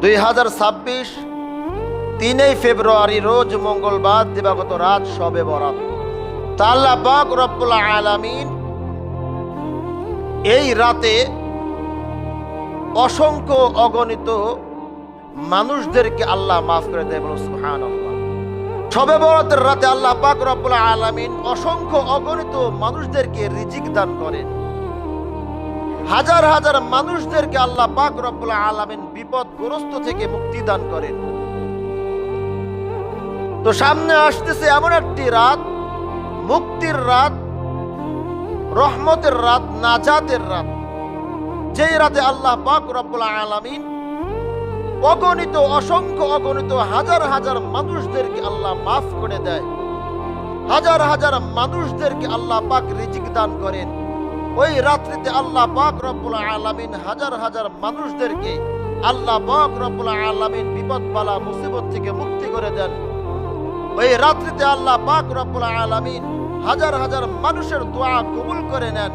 2026 3 ফেব্রুয়ারি রোজ মঙ্গলবার দিবাগত রাত শবে বরাত। তা আল্লাহ পাক রব্বুল আলামিন এই রাতে অসংখ্য অগণিত মানুষদেরকে আল্লাহ মাফ করে দেয়, বলুন সুবহানাল্লাহ। শবে বরাতের রাতে আল্লাহ পাক রব্বুল আলামিন অসংখ্য অগণিত মানুষদেরকে রিজিক দান করেন। হাজার হাজার মানুষদেরকে আল্লাহ পাক রব্বুল আলামিন বিপদগ্রস্ত থেকে মুক্তি দান করেন। তো সামনে আসতেছে এমন একটি রাত, মুক্তির রাত, রহমতের রাত, নাজাতের রাত, যেই রাতে আল্লাহ পাক রব্বুল আলামিন অগণিত অসংখ্য অগণিত হাজার হাজার মানুষদেরকে আল্লাহ মাফ করে দেয়। হাজার হাজার মানুষদেরকে আল্লাহ পাক রিজিক দান করেন। ওই রাত্রিতে আল্লাহ পাক রব্বুল আলামিন হাজার হাজার মানুষদেরকে আল্লাহ পাক রব্বুল আলামিন বিপদ বালা মুসিবত থেকে মুক্তি করে দেন। ওই রাত্রিতে আল্লাহ পাক রব্বুল আলামিন হাজার হাজার মানুষের দোয়া কবুল করে নেন।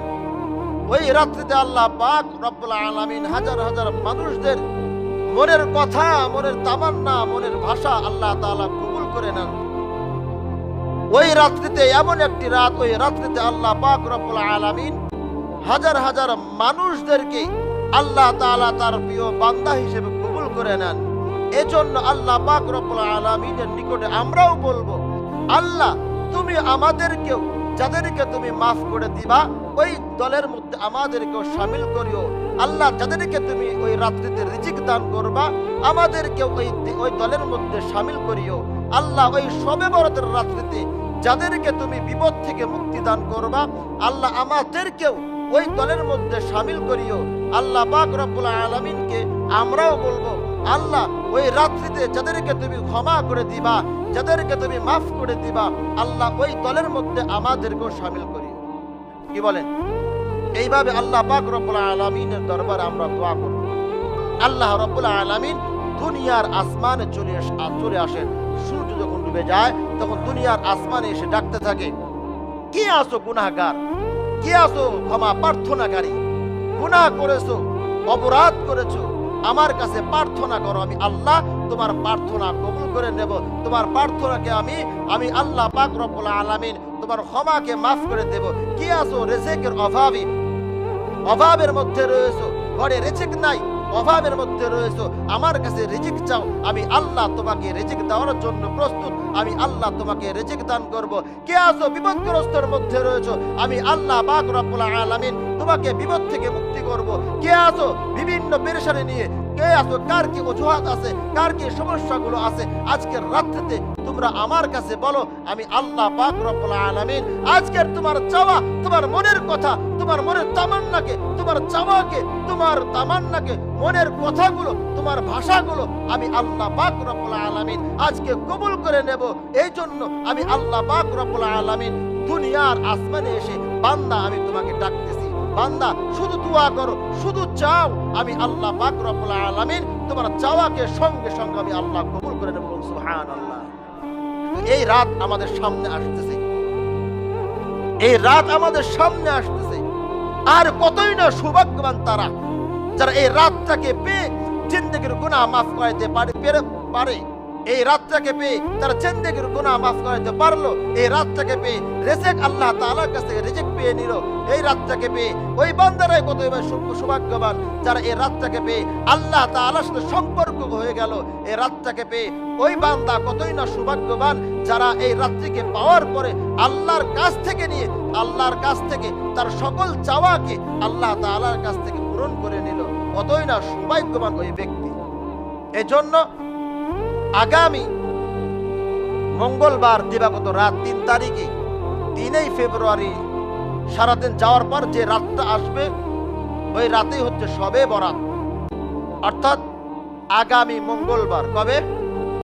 ওই রাত্রিতে আল্লাহ পাক রব্বুল আলামিন হাজার হাজার মানুষদের মনের কথা, মনের তামান্না, মনের ভাষা আল্লাহ তাআলা কবুল করে নেন। ওই রাত্রিতে এমন একটি রাত, ওই রাত্রিতে আল্লাহ পাক রব্বুল আলামিন হাজার হাজার মানুষদেরকে আল্লাহ তাআলা তার প্রিয় বান্দা হিসেবে কবুল করে নেন। এজন্য আল্লাহ পাক রব্বুল আলামিনের নিকটে আমরাও বলবো, আল্লাহ তুমি আমাদেরকেও, যাদেরকে তুমি মাফ করে দিবা, ওই দলের মধ্যে আমাদেরকেও শামিল করিও। আল্লাহ যাদেরকে তুমি ওই রাত্রিতে রিজিক দান করবা, আমাদেরকেও ওই দলের মধ্যে শামিল করিও। আল্লাহ ওই শবে বরাতের রাত্রিতে যাদেরকে তুমি বিপদ থেকে মুক্তি দান করবা, আল্লাহ আমাদেরকেও ওই দলের মধ্যে শামিল করিও। আল্লাহ পাক রব্বুল আলামিনকে আমরাও বলবো, আল্লাহ ওই রাত্রিতে যাদেরকে তুমি ক্ষমা করে দিবা, যাদেরকে তুমি মাফ করে দিবা, আল্লাহ ওই দলের মধ্যে আমাদেরকেও শামিল করিও। কি বলেন? এইভাবে আল্লাহ পাক রব্বুল আলামিনের দরবারে আমরা দোয়া করব। আল্লাহ রব্বুল আলামিন দুনিয়ার আসমানে চলে আসেন। সূর্য যখন ডুবে যায় তখন দুনিয়ার আসমানে এসে ডাকতে থাকে, কে আসো গুনাহগার, কে আসো ক্ষমা প্রার্থনাকারী, গুনাহ করেছো, অপরাধ করেছো, আমার কাছে প্রার্থনা করো, আমি আল্লাহ তোমার প্রার্থনা কবুল করে নেব। তোমার প্রার্থনাকে আমি আল্লাহ পাক রব্বুল আলামিন তোমার ক্ষমাকে মাফ করে দেব। কি আছো রিজিকের অভাবের মধ্যে রয়েছো, ঘরে রিজিক নাই, অভাবের মধ্যে রয়েছো, আমার কাছে রিজিক চাও, আমি আল্লাহ তোমাকে রিজিক দেওয়ার জন্য প্রস্তুত, আমি আল্লাহ তোমাকে রিজিক দান করব। কে আছো বিপদগ্রস্তের মধ্যে রয়েছো, আমি আল্লাহ পাক রব্বুল আলামিন তোমাকে বিপদ থেকে মুক্তি করব। কে আছো বিভিন্ন পেরেশানি নিয়ে, কে আছো, কার কি অজুহাত আছে, কার কি সমস্যাগুলো আছে, আজকের রাত্রিতে তোমরা আমার কাছে বলো, আমি আল্লাহ পাক রব্বুল আলামিন আজকের তোমার চাওয়া, তোমার মনের কথা, তোমার মনের তামান্নাকে, তোমার চাওয়াকে, তোমার তামান্নাকে, মনের কথাগুলো, তোমার ভাষাগুলো আমি আল্লাহ পাক রব্বুল আলামিন আজকে কবুল করে নেব। এই জন্য আমি আল্লাহ পাক রব্বুল আলামিন দুনিয়ার আসমানে এসে, বান্দা আমি তোমাকে ডাকতেছি, বান্দা শুধু দোয়া করো, শুধু চাও, আমি আল্লাহ পাক রব্বুল আলামিন তোমার চাওয়াকে সঙ্গে সঙ্গে আমি আল্লাহ কবুল করে নেব। সুবহানাল্লাহ। এই রাত আমাদের সামনে আসতেছে, এই রাত আমাদের সামনে আসতেছে। আর কতই না সৌভাগ্যবান তারা যারা এই রাতটাকে পেয়ে জিন্দেগির গুনাহ মাফ করাইতে পারে। এই রাতটাকে পেয়ে তারা জিন্দেগির গুনাহ মাফ করাইতে পারলো। এই রাতটাকে পেয়ে রিজিক আল্লাহ তাআলার কাছ থেকে রিজিক পেয়ে নিল। এই রাতটাকে পেয়ে ওই বান্দারাই কতই বা সৌভাগ্যবান যারা এই রাতটাকে পেয়ে আল্লাহ তাআলার সাথে সম্পর্ক হয়ে গেল। এই রাতটাকে পেয়ে ওই বান্দা কতই না সৌভাগ্যবান যারা এই রাত্রিকে পাওয়ার পরে আল্লাহর কাছ থেকে নিয়ে, আল্লাহর কাছ থেকে তার সকল চাওয়াকে আল্লাহ তাআলার কাছ থেকে পূরণ করে নিল। কতই না সৌভাগ্যবান ওই ব্যক্তি। এজন্য আগামী মঙ্গলবার দিবাগত রাত 3 তারিখে 3 ফেব্রুয়ারি সারাদিন যাওয়ার পর যে রাতটা আসবে, ওই রাতেই হচ্ছে শবে বরাত। অর্থাৎ আগামী মঙ্গলবার, কবে?